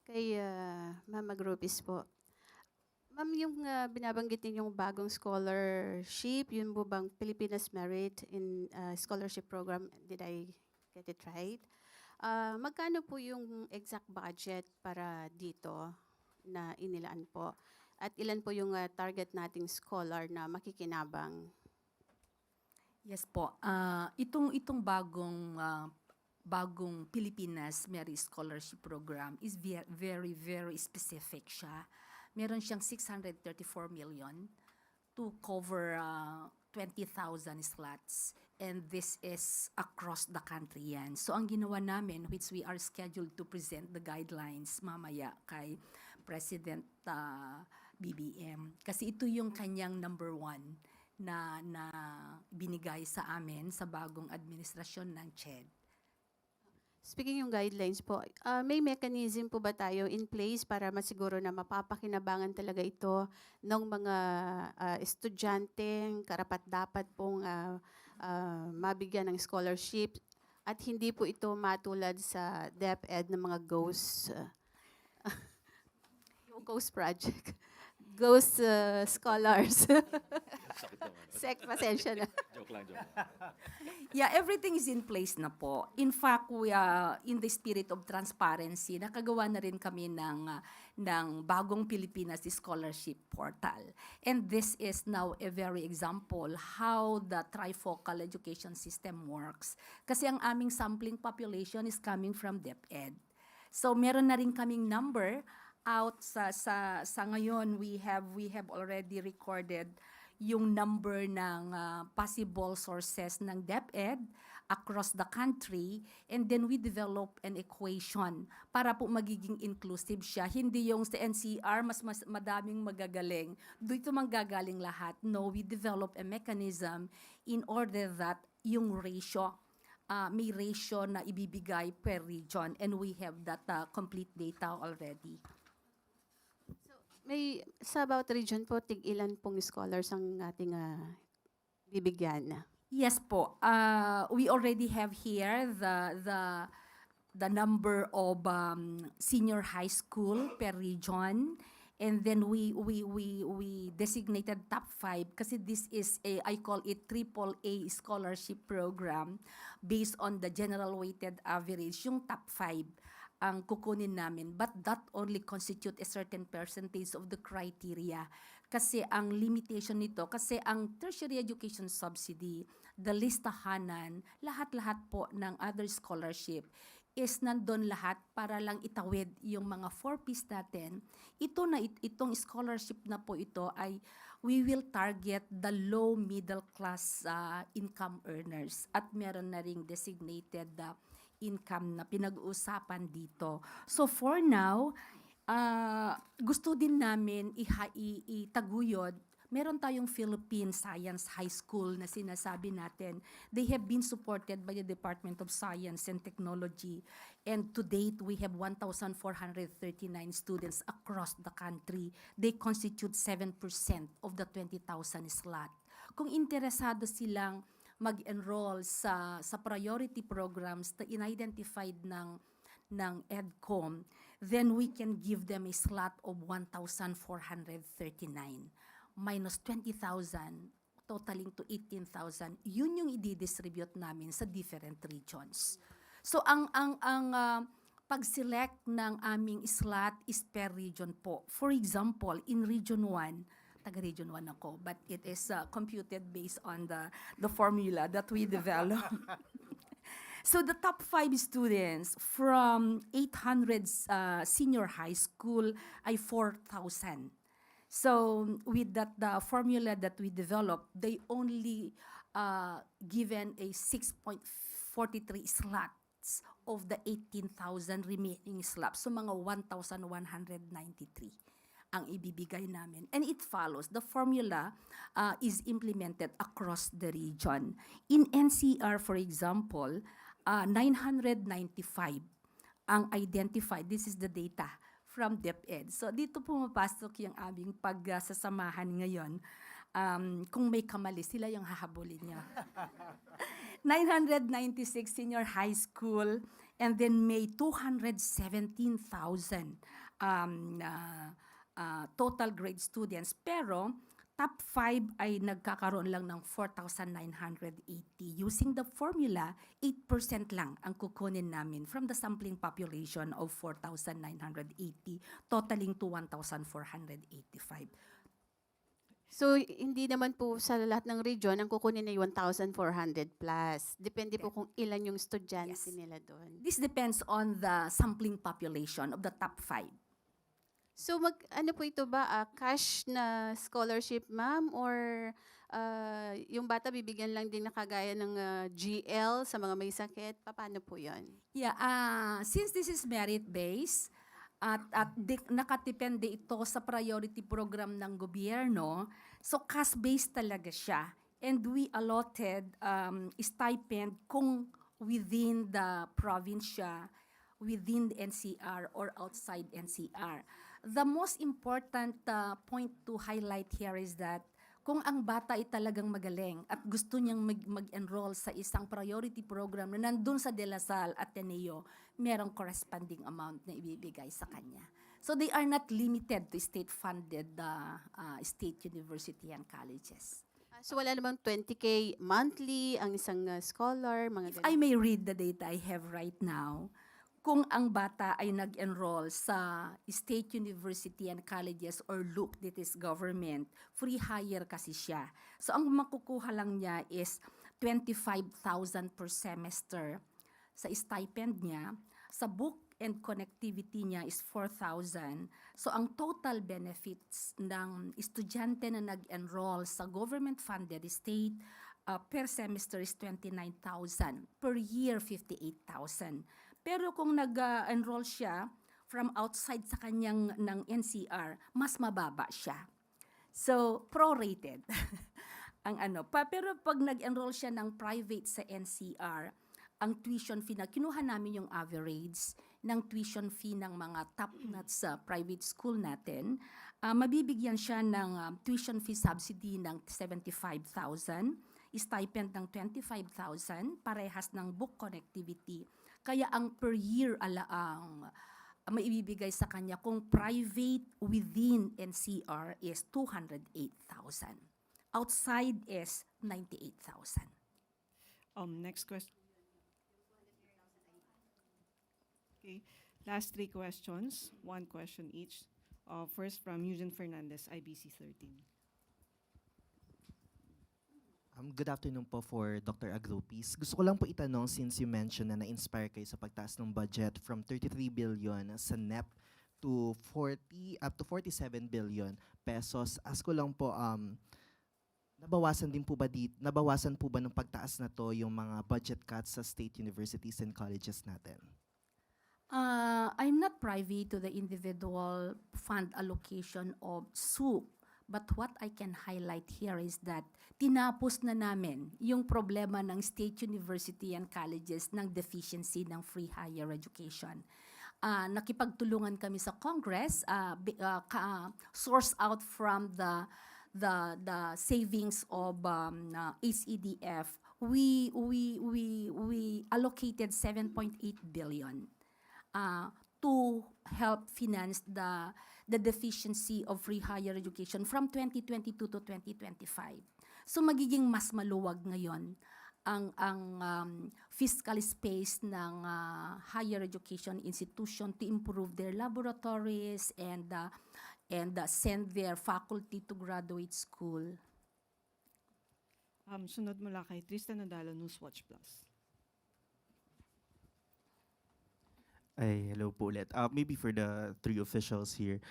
Kay Mama Gropis po. Ma'am, yung binabanggit ninyong bagong scholarship, yun po bang Pilipinas Merit in Scholarship Program, did I get it right? Magkano po yung exact budget para dito na inilaan po? At ilan po yung target nating scholar na makikinabang? Yes po. Itong bagong Pilipinas Merit Scholarship Program is very, very specific siya. Meron siyang 634 million to cover 20,000 slots. And this is across the country yan. So ang ginawa namin, which we are scheduled to present the guidelines mamaya kay President BBM. Kasi ito yung kanyang number 1 na binigay sa amin sa bagong administrasyon ng CHED. Speaking yung guidelines po, may mechanism po ba tayo in place para masiguro na mapapakinabangan talaga ito ng mga estudyante, karapat-dapat pong mabigyan ng scholarship at hindi po ito matulad sa DepEd ng mga ghost yung ghost project, ghost scholars. Sek, pasensya na. Joke lang. Yeah, everything is in place na po. In fact, we are in the spirit of transparency. Nakagawa na rin kami ng bagong Pilipinas Scholarship Portal. And this is now a very example how the trifocal education system works. Kasi ang aming sampling population is coming from DepEd. So meron na rin kaming number out sa ngayon. We have already recorded yung number ng possible sources ng DepEd across the country, and then we develop an equation para po magiging inclusive siya. Hindi yung sa NCR, mas madaming magagaling. Dito manggagaling lahat. No, we develop a mechanism in order that yung ratio, may ratio na ibibigay per region, and we have that complete data already. May sa about region po, tig-ilan pong scholars ang ating bibigyan? Yes po. We already have here the number of senior high school per region, and then we designated top 5 kasi this is I call it AAA scholarship program based on the general weighted average, yung top 5 ang kukunin namin, but that only constitute a certain percentage of the criteria. Kasi ang limitation nito, kasi ang tertiary education subsidy, the listahanan, lahat-lahat po ng other scholarship is nandun lahat para lang itawid yung mga 4Ps natin. Itong scholarship na po ito ay we will target the low middle class income earners at meron na ring designated income na pinag-uusapan dito. So for now, gusto din namin itaguyod. Meron tayong Philippine Science High School na sinasabi natin. They have been supported by the Department of Science and Technology. And to date, we have 1,439 students across the country. They constitute 7% of the 20,000 slot. Kung interesado silang mag-enroll sa priority programs na in-identified ng EDCOM, then we can give them a slot of 1,439 minus 20,000 totaling to 18,000. Yun yung i-distribute namin sa different regions. So ang pag-select ng aming slot is per region po. For example, in Region 1, taga-Region 1 ako, but it is computed based on the formula that we develop. So the top 5 students from 800 senior high school ay 4,000. So with the formula that we developed, they only given a 6.43 slots of the 18,000 remaining slots. So mga 1,193 ang ibibigay namin. And it follows. The formula is implemented across the region. In NCR, for example, 995 ang identified. This is the data from DepEd. So dito pumapasok yung aming pagsasamahan ngayon. Kung may kamali, sila yung hahabulin niya. 996 senior high school, and then may 217,000 total grade students. Pero top 5 ay nagkakaroon lang ng 4,980. Using the formula, 8% lang ang kukunin namin from the sampling population of 4,980, totaling to 1,485. So, hindi naman po sa lahat ng region ang kukunin ay 1,400 plus. Depende po kung ilan yung estudyante nila doon. This depends on the sampling population of the top 5. So, ano po ito ba? Cash na scholarship, ma'am? Or yung bata bibigyan lang din na kagaya ng GL sa mga may sakit? Paano po yun? Yeah, since this is merit-based, at nakatipende ito sa priority program ng gobyerno, so cash-based talaga siya. And we allotted stipend kung within the province siya, within the NCR or outside NCR. The most important point to highlight here is that kung ang bata ay talagang magaling at gusto niyang mag-enroll sa isang priority program na nandun sa De La Salle Ateneo, merong corresponding amount na ibibigay sa kanya. So they are not limited to state-funded state university and colleges. So wala namang 20K monthly ang isang scholar? If I may read the data I have right now, kung ang bata ay nag-enroll sa state university and colleges or LUC, that is government, free hire kasi siya. So ang makukuha lang niya is 25,000 per semester sa stipend niya. Sa book and connectivity niya is 4,000. So ang total benefits ng estudyante na nag-enroll sa government-funded state per semester is 29,000. Per year, 58,000. Pero kung nag-enroll siya from outside sa kanyang ng NCR, mas mababa siya. So, prorated ang ano. Pero pag nag-enroll siya ng private sa NCR, ang tuition fee na kinuha namin yung average ng tuition fee ng mga top-notch sa private school natin, mabibigyan siya ng tuition fee subsidy ng 75,000, stipend ng 25,000, parehas ng book connectivity. Kaya ang per year ang maibibigay sa kanya kung private within NCR is 208,000. Outside is 98,000. Next question. Okay, last 3 questions, 1 question each. First from Eugene Fernandez, IBC 13. Good afternoon po for Dr. Agrupis. Gusto ko lang po itanong, since you mentioned na na-inspire kayo sa pagtaas ng budget from 33 billion sa NEP to 40 up to 47 billion pesos. Ask ko lang po, nabawasan po ba ng pagtaas na to yung mga budget cuts sa state universities and colleges natin? I'm not privy to the individual fund allocation of SUP. But what I can highlight here is that tinapos na namin yung problema ng state university and colleges ng deficiency ng free higher education. Nakipagtulungan kami sa Congress, source out from the savings of HEDF. We allocated 7.8 billion to help finance the deficiency of free higher education from 2022 to 2025. So magiging mas maluwag ngayon ang fiscal space ng higher education institution to improve their laboratories and send their faculty to graduate school. Sunod mula kay Tristan Nadalo, Newswatch Plus. Ay, hello po ulit. Maybe for the three officials here,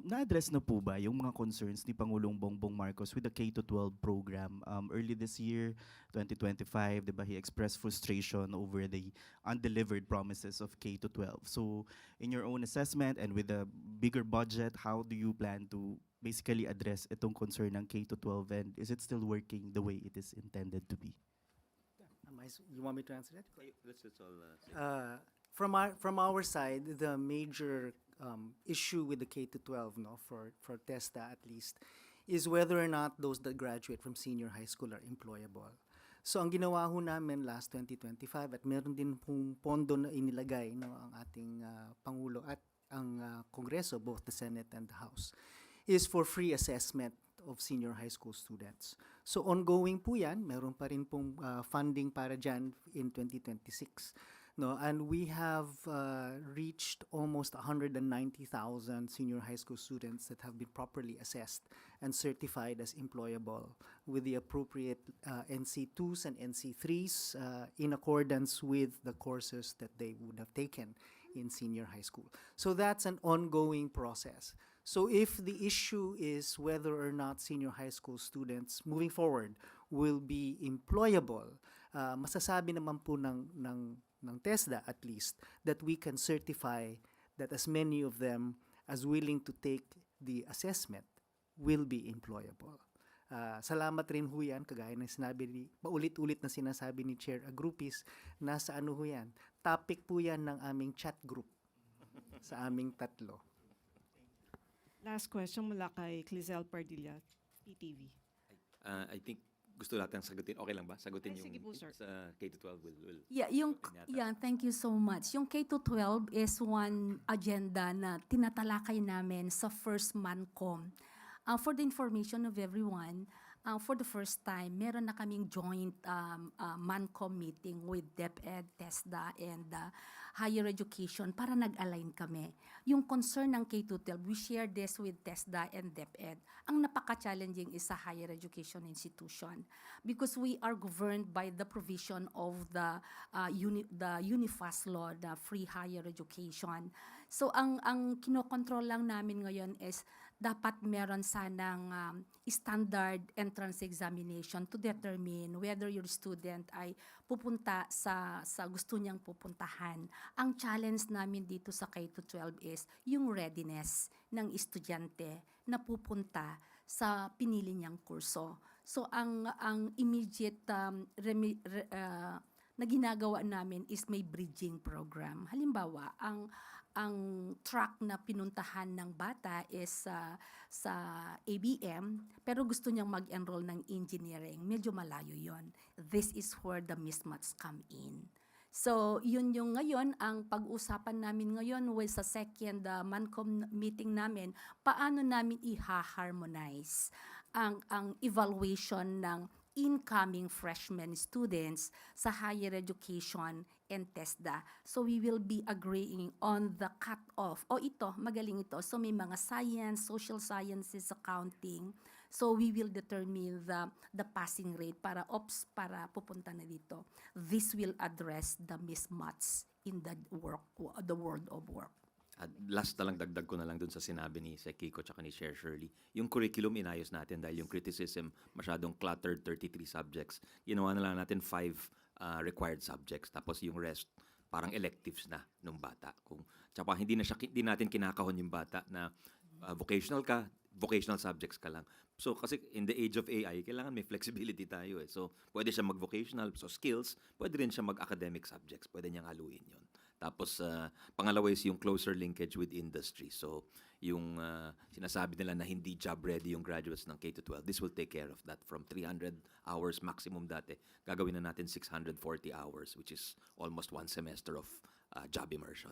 na-address na po ba yung mga concerns ni Pangulong Bongbong Marcos with the K-12 program? Early this year, 2025, di ba, he expressed frustration over the undelivered promises of K-12. So, in your own assessment and with a bigger budget, how do you plan to basically address itong concern ng K-12, and is it still working the way it is intended to be? You want me to answer that? Let's all From our side, the major issue with the K-12, no, for TESDA at least, is whether or not those that graduate from senior high school are employable. So ang ginawa ho namin last 2025, at meron din pong pondo na inilagay, no, ang ating Pangulo at ang Kongreso, both the Senate and the House, is for free assessment of senior high school students. So ongoing po yan, meron pa rin pong funding para dyan in 2026. No, and we have reached almost 190,000 senior high school students that have been properly assessed and certified as employable with the appropriate NC2s and NC3s in accordance with the courses that they would have taken in senior high school. So that's an ongoing process. So if the issue is whether or not senior high school students moving forward will be employable, masasabi naman po ng TESDA at least that we can certify that as many of them as willing to take the assessment will be employable. Salamat rin ho yan, kagaya ng sinabi paulit-ulit na sinasabi ni Chair Agrupis, nasa ano ho yan, topic po yan ng aming chat group sa aming tatlo. Last question mula kay Clizel Pardilla, PTV. I think gusto natin sagutin. Okay lang ba? Sagutin Ay, yung sige po, sir. sa K-12 will. Thank you so much. Yung K-12 is one agenda na tinatalakay namin sa first MANCOM. For the information of everyone, for the first time, meron na kaming joint MANCOM meeting with DepEd, TESDA, and higher education para nag-align kami. Yung concern ng K-12, we share this with TESDA and DepEd. Ang napaka-challenging is sa higher education institution because we are governed by the provision of the UNIFAS law, the free higher education. So ang kinokontrol lang namin ngayon is dapat meron sanang standard entrance examination to determine whether your student ay pupunta sa gusto niyang pupuntahan. Ang challenge namin dito sa K-12 is yung readiness ng estudyante na pupunta sa pinili niyang kurso. So ang immediate na ginagawa namin is may bridging program. Halimbawa, ang track na pinuntahan ng bata is sa ABM, pero gusto niyang mag-enroll ng engineering. Medyo malayo yon. This is where the mismatch come in. So, yun yung ngayon, ang pag-usapan namin ngayon with sa second MANCOM meeting namin, paano namin i-harmonize ang evaluation ng incoming freshman students sa higher education and TESDA. So we will be agreeing on the cut-off. Ito, magaling ito. So may mga science, social sciences, accounting. So we will determine the passing rate para pupunta na dito. This will address the mismatch in the world of work. At last na lang, dagdag ko na lang dun sa sinabi ni Sec Kiko at ni Chair Shirley. Yung curriculum inayos natin dahil yung criticism masyadong cluttered, 33 subjects. Ginawa na lang natin 5 required subjects. Tapos yung rest, parang electives na nung bata. Tsaka hindi natin kinakahon yung bata na vocational subjects ka lang. So kasi in the age of AI, kailangan may flexibility tayo eh. So pwede siya mag-vocational, so skills, pwede rin siya mag-academic subjects, pwede niyang haluin yun. Tapos pangalawa is yung closer linkage with industry. So yung sinasabi nila na hindi job ready yung graduates ng K-12, this will take care of that. From 300 hours maximum dati, gagawin na natin 640 hours, which is almost one semester of job immersion.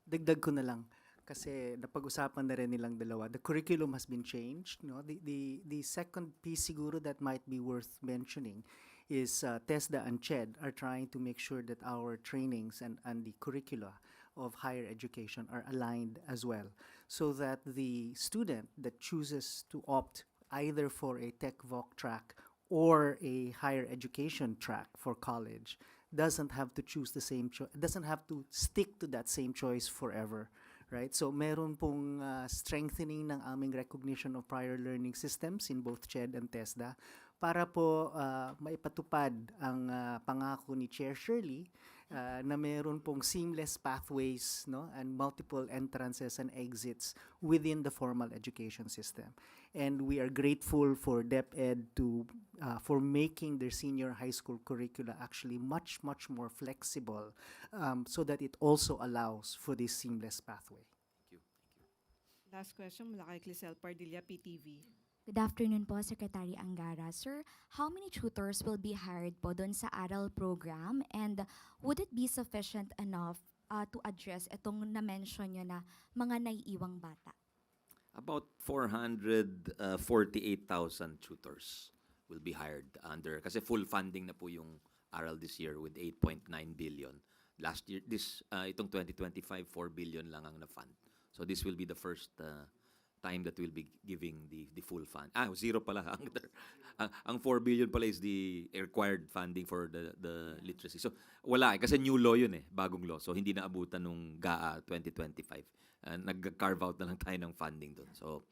Dagdag ko na lang. kasi napag-usapan na rin nilang dalawa. The curriculum has been changed. No? The second piece siguro that might be worth mentioning is TESDA and CHED are trying to make sure that our trainings and the curricula of higher education are aligned as well, so that the student that chooses to opt either for a tech voc track or a higher education track for college doesn't have to choose the same doesn't have to stick to that same choice forever, right? So meron pong strengthening ng aming recognition of prior learning systems in both CHED and TESDA para po maipatupad ang pangako ni Chair Shirley na meron pong seamless pathways, no, and multiple entrances and exits within the formal education system. And we are grateful for DepEd for making their senior high school curricula actually much more flexible, so that it also allows for this seamless pathway. Last question mula kay Clisel Pardilla, PTV. Good afternoon po, Secretary Angara. Sir, how many tutors will be hired po doon sa ARAL program, and would it be sufficient enough to address itong na-mention nyo na mga naiiwang bata? About 448,000 tutors will be hired under, kasi full funding na po yung ARAL this year with 8.9 billion. Last year, itong 2025, 4 billion lang ang na-fund. So this will be the first time that we'll be giving the full fund. Zero pala. Ang 4 billion pala is the required funding for the literacy. So wala kasi new law yun bagong law. So hindi na abutan nung GAA 2025. Nag-carve out na lang tayo ng funding doon. So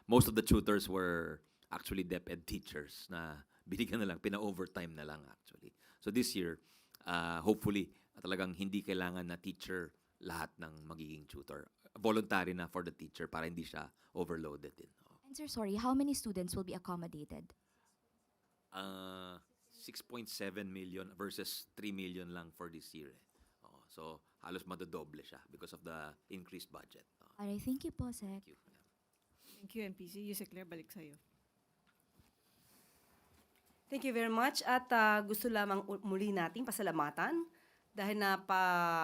most of the tutors were actually DepEd teachers na binigyan na lang, pina-overtime na lang actually. So this year, hopefully, talagang hindi kailangan na teacher lahat ng magiging tutor. Voluntary na for the teacher para hindi siya overloaded din. And sir, sorry, how many students will be accommodated? 6.7 million versus 3 million lang for this year. So halos madodoble siya because of the increased budget. Alright, thank you po, Sec. Thank you. Thank you, MPC. Yusek Claire, balik sa'yo. Thank you very much. At gusto lamang muli nating pasalamatan dahil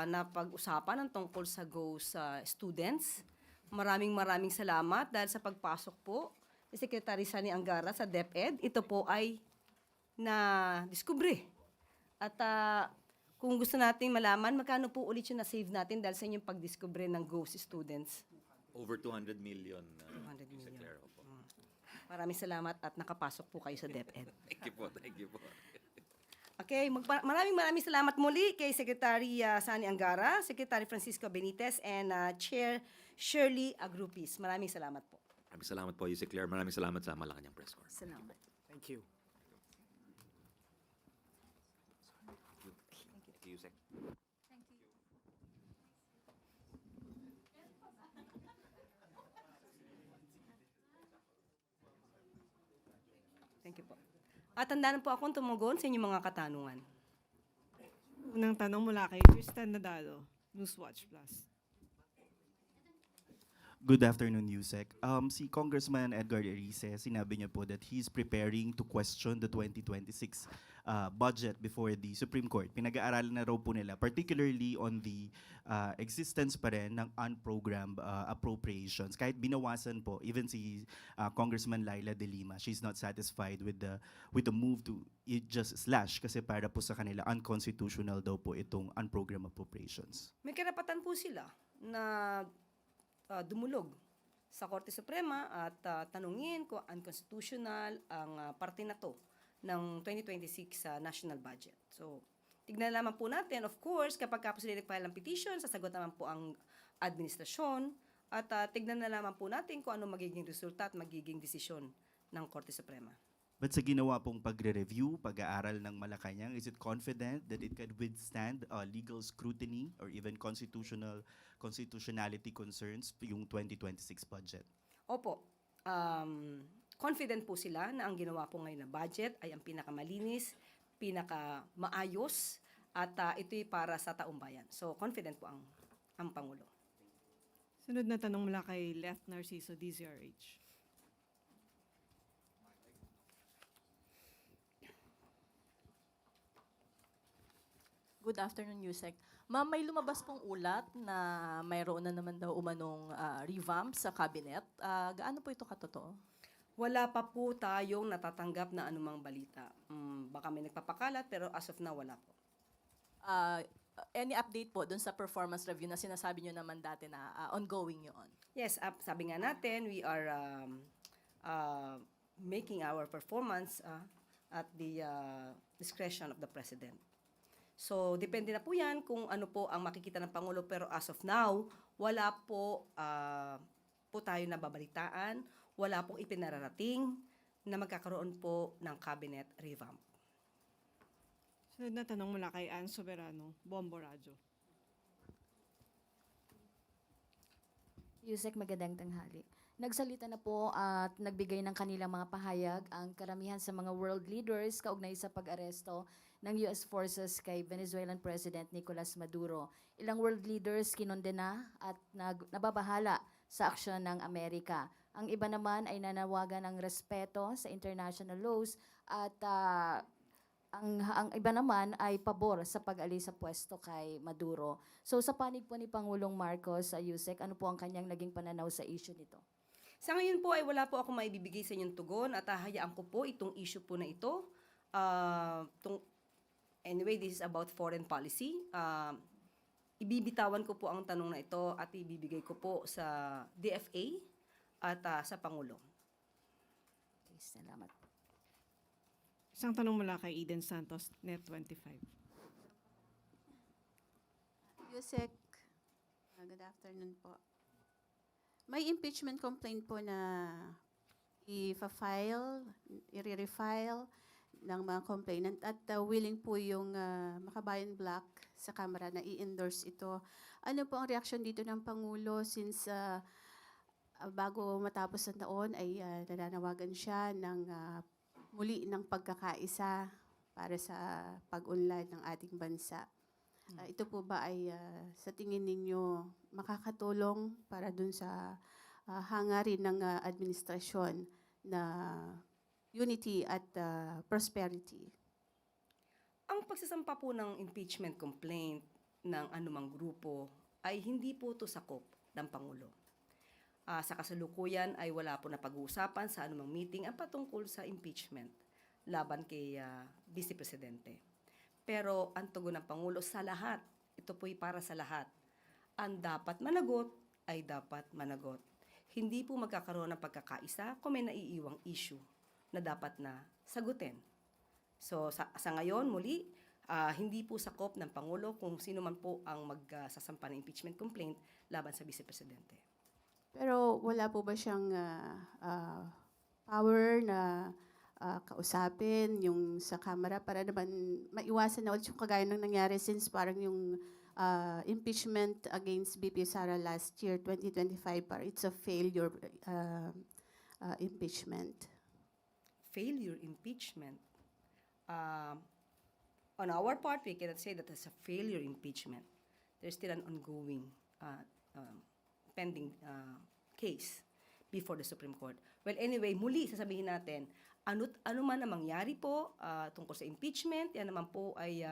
napag-usapan ang tungkol sa GO sa students. Maraming salamat dahil sa pagpasok po ni Secretary Sani Angara sa DepEd. Ito po ay na-discover. At kung gusto nating malaman, magkano po ulit yung na-save natin dahil sa inyong pag-discover ng GO sa students? Over 200 million. 200 million. Maraming salamat at nakapasok po kayo sa DepEd. Thank you po. Okay, maraming salamat muli kay Secretary Sani Angara, Secretary Francisco Benitez, and Chair Shirley Agrupis. Maraming salamat po. Maraming salamat po, Yusek Claire. Maraming salamat sa Malacanang Press Corps. Salamat. Thank you. Thank you, Yusek. Thank you po. At tandaan po akong tumugon sa inyong mga katanungan. Unang tanong mula kay Tristan Nadalo, Newswatch Plus. Good afternoon, Yusek. Si Congressman Edgar Erice, sinabi niya po that he's preparing to question the 2026 budget before the Supreme Court. Pinag-aaralan na raw po nila, particularly on the existence pa rin ng unprogrammed appropriations. Kahit binawasan po, even si Congressman Laila De Lima, she's not satisfied with the move to just slash kasi para po sa kanila unconstitutional daw po itong unprogrammed appropriations. May karapatan po sila na dumulog sa Korte Suprema at tanungin kung unconstitutional ang parte na to ng 2026 national budget. So, tignan naman po natin, of course, kapag po sila nag-file ng petition, sasagot naman po ang administrasyon at tignan na naman po natin kung ano magiging resulta at magiging desisyon ng Korte Suprema. But sa ginawa pong pagre-review, pag-aaral ng Malacanang, is it confident that it can withstand legal scrutiny or even constitutionality concerns yung 2026 budget? Opo. Confident po sila na ang ginawa po ngayon na budget ay ang pinakamalinis, pinakamaayos, at ito'y para sa taumbayan. So, confident po ang Pangulo. Sunod na tanong mula kay Left Narciso, DZRH. Good afternoon, Yusek. Ma'am, may lumabas pong ulat na mayroon na naman daw umanong revamp sa cabinet. Gaano po ito katotoo? Wala pa po tayong natatanggap na anumang balita. Baka may nagpapakalat pero as of now wala po. Any update po dun sa performance review na sinasabi nyo naman dati na ongoing yun? Yes, sabi nga natin, we are making our performance at the discretion of the President. So, depende na po yan kung ano po ang makikita ng Pangulo. Pero as of now, wala po, po tayo nababalitaan, wala pong ipinararating na magkakaroon po ng cabinet revamp. So, natanong mula kay Ann Soberano, Bombo Radyo. Yusek, magandang tanghali. Nagsalita na po at nagbigay ng kanilang mga pahayag ang karamihan sa mga world leaders kaugnay sa pag-aresto ng US forces kay Venezuelan President Nicolas Maduro. Ilang world leaders kinondena at nababahala sa aksyon ng Amerika. Ang iba naman ay nanawagan ng respeto sa international laws at ang iba naman ay pabor sa pag-alis sa pwesto kay Maduro. So sa panig po ni Pangulong Marcos sa Yusek, ano po ang kanyang naging pananaw sa issue nito? Sa ngayon po ay wala po ako maibibigay sa inyong tugon at hahayaan ko po itong issue po na ito. Anyway, this is about foreign policy. Ibibitawan ko po ang tanong na ito at ibibigay ko po sa DFA at sa Pangulo. Okay, salamat. Isang tanong mula kay Eden Santos, Net25. Yusek, good afternoon po. May impeachment complaint po na i-refile ng mga complainant at willing po yung Makabayan Black sa Kamara na i-endorse ito. Ano po ang reaksyon dito ng Pangulo since bago matapos ang taon ay nananawagan siya ng muli ng pagkakaisa para sa pag-unlad ng ating bansa. Ito po ba ay sa tingin ninyo makakatulong para dun sa hangarin ng administrasyon na unity at prosperity? Ang pagsasampa po ng impeachment complaint ng anumang grupo ay hindi po ito sakop ng Pangulo. Sa kasalukuyan ay wala po na pag-uusapan sa anumang meeting ang patungkol sa impeachment laban kay Vice Presidente. Pero ang tugon ng Pangulo sa lahat, ito po'y para sa lahat. Ang dapat managot ay dapat managot. Hindi po magkakaroon ng pagkakaisa kung may naiiwang issue na dapat na sagutin. So sa ngayon, muli, hindi po sakop ng Pangulo kung sino man po ang magsasampa ng impeachment complaint laban sa Vice Presidente. Pero wala po ba siyang power na kausapin yung sa Kamara para naman maiwasan na ulit yung kagaya ng nangyari since parang yung impeachment against BP Sara last year, 2025, parang it's a failure impeachment. Failure impeachment. On our part, we cannot say that it's a failure impeachment. There's still an ongoing pending case before the Supreme Court. Well, anyway, muli sasabihin natin, ano man ang mangyari po tungkol sa impeachment, yan naman po ay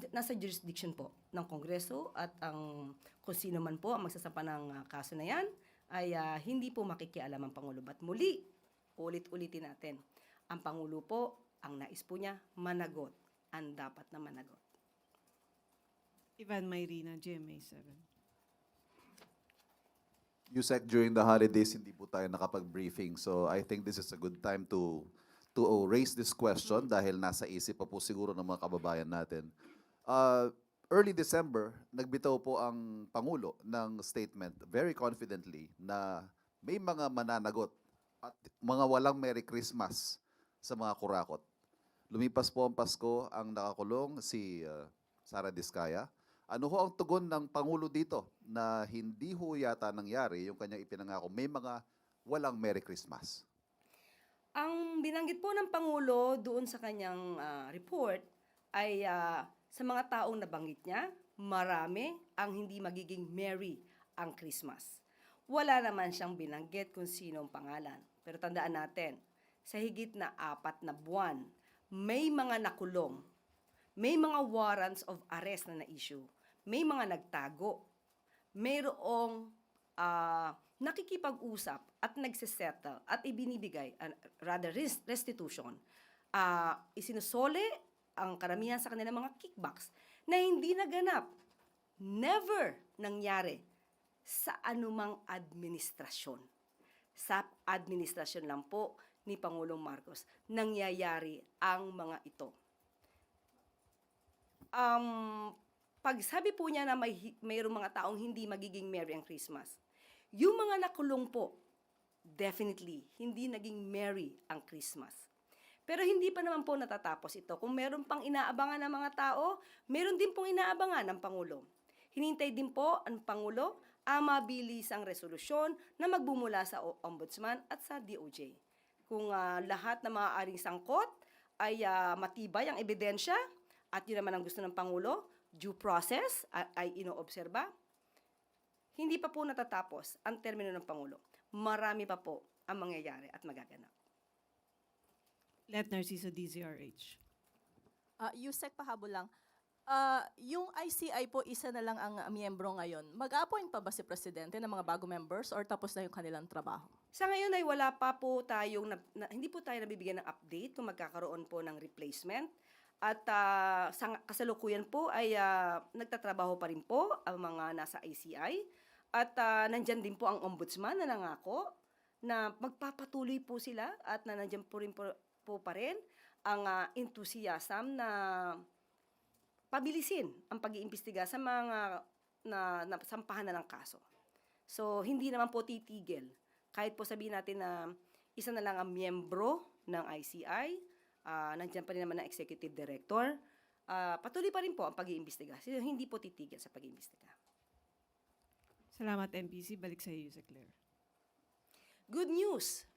nasa jurisdiction po ng Kongreso at kung sino man po ang magsasampa ng kaso na yan, ay hindi po makikialam ang Pangulo. But muli, ulit-ulitin natin, ang Pangulo po, ang nais po niya, managot. Ang dapat na managot. Ivan Mayrina, GMA7. Yusek, during the holidays, hindi po tayo nakapag-briefing. So I think this is a good time to raise this question dahil nasa isip pa po siguro ng mga kababayan natin. Early December, nagbitaw po ang Pangulo ng statement very confidently na may mga mananagot at mga walang Merry Christmas sa mga kurakot. Lumipas po ang Pasko, ang nakakulong si Sara Diskaya. Ano ho ang tugon ng Pangulo dito na hindi ho yata nangyari yung kanyang ipinangako, may mga walang Merry Christmas? Ang binanggit po ng Pangulo doon sa kanyang report ay sa mga taong nabanggit niya, marami ang hindi magiging merry ang Christmas. Wala naman siyang binanggit kung sino ang pangalan. Pero tandaan natin, sa higit na 4 na buwan, may mga nakulong, May mga warrants of arrest na na-issue. May mga nagtago. Mayroong nakikipag-usap at nagsisettle at ibinibigay, rather restitution. Isinusole ang karamihan sa kanilang mga kickbacks na hindi naganap. Never nangyari sa anumang administrasyon. Sa administrasyon lang po ni Pangulong Marcos nangyayari ang mga ito. Pag sabi po niya na mayroong mga taong hindi magiging merry ang Christmas, yung mga nakulong po, definitely, hindi naging merry ang Christmas. Pero hindi pa naman po natatapos ito. Kung meron pang inaabangan ng mga tao, meron din pong inaabangan ng Pangulo. Hinintay din po ang Pangulo ang mabilisang resolusyon na magbumula sa Ombudsman at sa DOJ. Kung lahat ng maaaring sangkot ay matibay ang ebidensya, at yun naman ang gusto ng Pangulo, due process ay inoobserba, hindi pa po natatapos ang termino ng Pangulo. Marami pa po ang mangyayari at magaganap. Let Narciso, DZRH. Yusek, pahabol lang. Yung ICI po, isa na lang ang miyembro ngayon. Mag-appoint pa ba si Presidente ng mga bago members or tapos na yung kanilang trabaho? Sa ngayon ay wala pa po tayong, hindi po tayo nabibigyan ng update kung magkakaroon po ng replacement. At sa kasalukuyan po ay nagtatrabaho pa rin po ang mga nasa ICI. At nandyan din po ang Ombudsman na nangako na magpapatuloy po sila at na nandyan po rin po pa rin ang enthusiasm na pabilisin ang pag-iimbestiga sa mga nasampahan na ng kaso. So, hindi naman po titigil. Kahit po sabihin natin na isa na lang ang miyembro ng ICI, nandiyan pa rin naman ang executive director, patuloy pa rin po ang pag-iimbestiga. So, hindi po titigil sa pag-iimbestiga. Salamat, MPC. Balik sa iyo, Claire. Good news!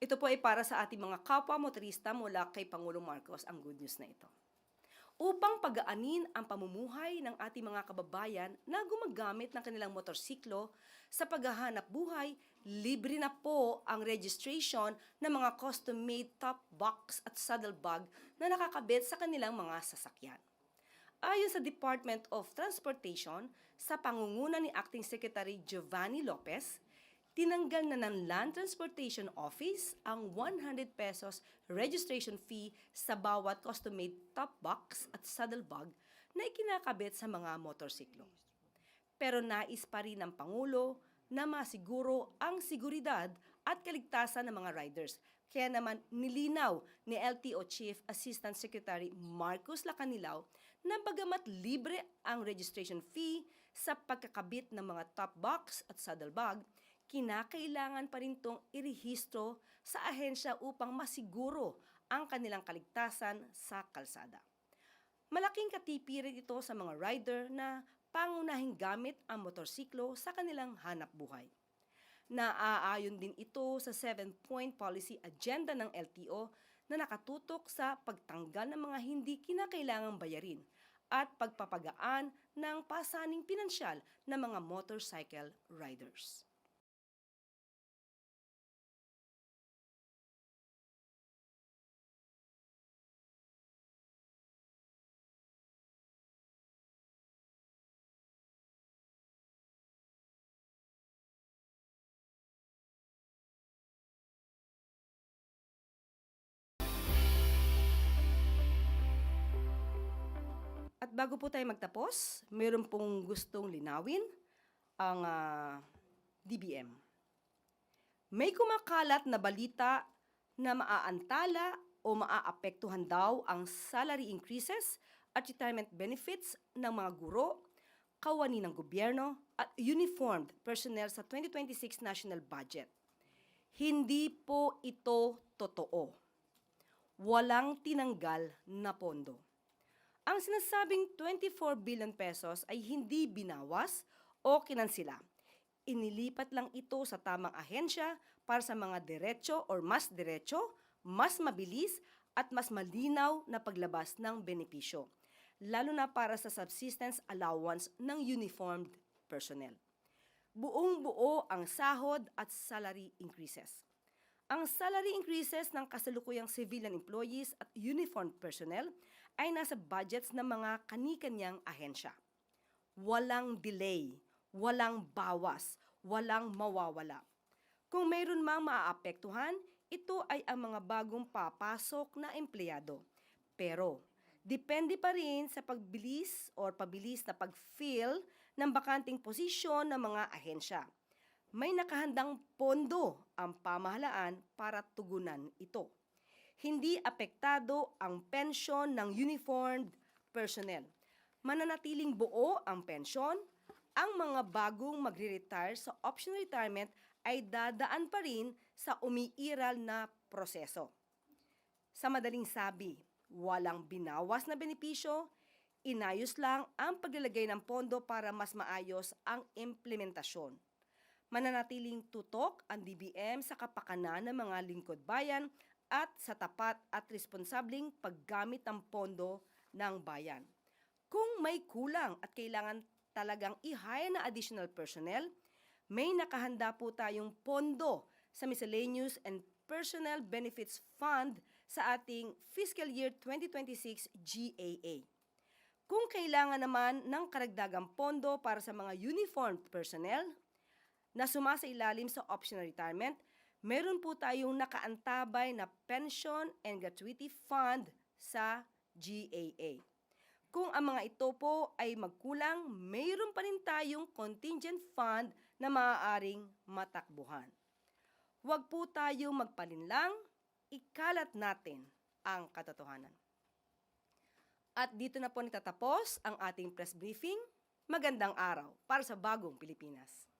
Ito po ay para sa ating mga kapwa motorista mula kay Pangulong Marcos ang good news na ito. Upang pagaanin ang pamumuhay ng ating mga kababayan na gumagamit ng kanilang motorsiklo sa paghahanap buhay, libre na po ang registration ng mga custom-made top box at saddle bag na nakakabit sa kanilang mga sasakyan. Ayon sa Department of Transportation, sa pangunguna ni Acting Secretary Giovanni Lopez, tinanggal na ng Land Transportation Office ang 100 pesos registration fee sa bawat custom-made top box at saddle bag na ikinakabit sa mga motorsiklo. Pero nais pa rin ng Pangulo na masiguro ang seguridad at kaligtasan ng mga riders. Kaya naman nilinaw ni LTO Chief Assistant Secretary Marcos Lacanilao na bagamat libre ang registration fee sa pagkakabit ng mga top box at saddle bag, kinakailangan pa rin itong irehistro sa ahensya upang masiguro ang kanilang kaligtasan sa kalsada. Malaking katipirin ito sa mga rider na pangunahing gamit ang motorsiklo sa kanilang hanap buhay. Naaayon din ito sa 7-point policy agenda ng LTO na nakatutok sa pagtanggal ng mga hindi kinakailangang bayarin at pagpapagaan ng pasaning pinansyal ng mga motorcycle riders. At bago po tayo magtapos, mayroon pong gustong linawin ang DBM. May kumakalat na balita na maaantala o maaapektuhan daw ang salary increases at retirement benefits ng mga guro, kawani ng gobyerno at uniformed personnel sa 2026 national budget. Hindi po ito totoo. Walang tinanggal na pondo. Ang sinasabing 24 billion pesos ay hindi binawas o kinansila. Inilipat lang ito sa tamang ahensya para sa mga diretso or mas diretso, mas mabilis at mas malinaw na paglabas ng benepisyo, lalo na para sa subsistence allowance ng uniformed personnel. Buong-buo ang sahod at salary increases. Ang salary increases ng kasalukuyang civilian employees at uniformed personnel ay nasa budgets ng mga kani-kanyang ahensya. Walang delay, walang bawas, walang mawawala. Kung mayroon mang maaapektuhan, ito ay ang mga bagong papasok na empleyado. Pero, depende pa rin sa pabilis na pag-fill ng bakanting posisyon ng mga ahensya. May nakahandang pondo ang pamahalaan para tugunan ito. Hindi apektado ang pensyon ng uniformed personnel. Mananatiling buo ang pensyon. Ang mga bagong magre-retire sa optional retirement ay dadaan pa rin sa umiiral na proseso. Sa madaling sabi, walang binawas na benepisyo, inayos lang ang paglalagay ng pondo para mas maayos ang implementasyon. Mananatiling tutok ang DBM sa kapakanan ng mga lingkod bayan at sa tapat at responsableng paggamit ng pondo ng bayan. Kung may kulang at kailangan talagang i-hire na additional personnel, may nakahanda po tayong pondo sa Miscellaneous and Personnel Benefits Fund sa ating Fiscal Year 2026 GAA. Kung kailangan naman ng karagdagang pondo para sa mga uniformed personnel na sumasailalim sa optional retirement, meron po tayong nakaantabay na Pension and Gratuity Fund sa GAA. Kung ang mga ito po ay magkulang, mayroon pa rin tayong contingent fund na maaaring matakbuhan. Huwag po tayong magpalinlang, ikalat natin ang katotohanan. At dito na po nagtatapos ang ating press briefing. Magandang araw para sa bagong Pilipinas.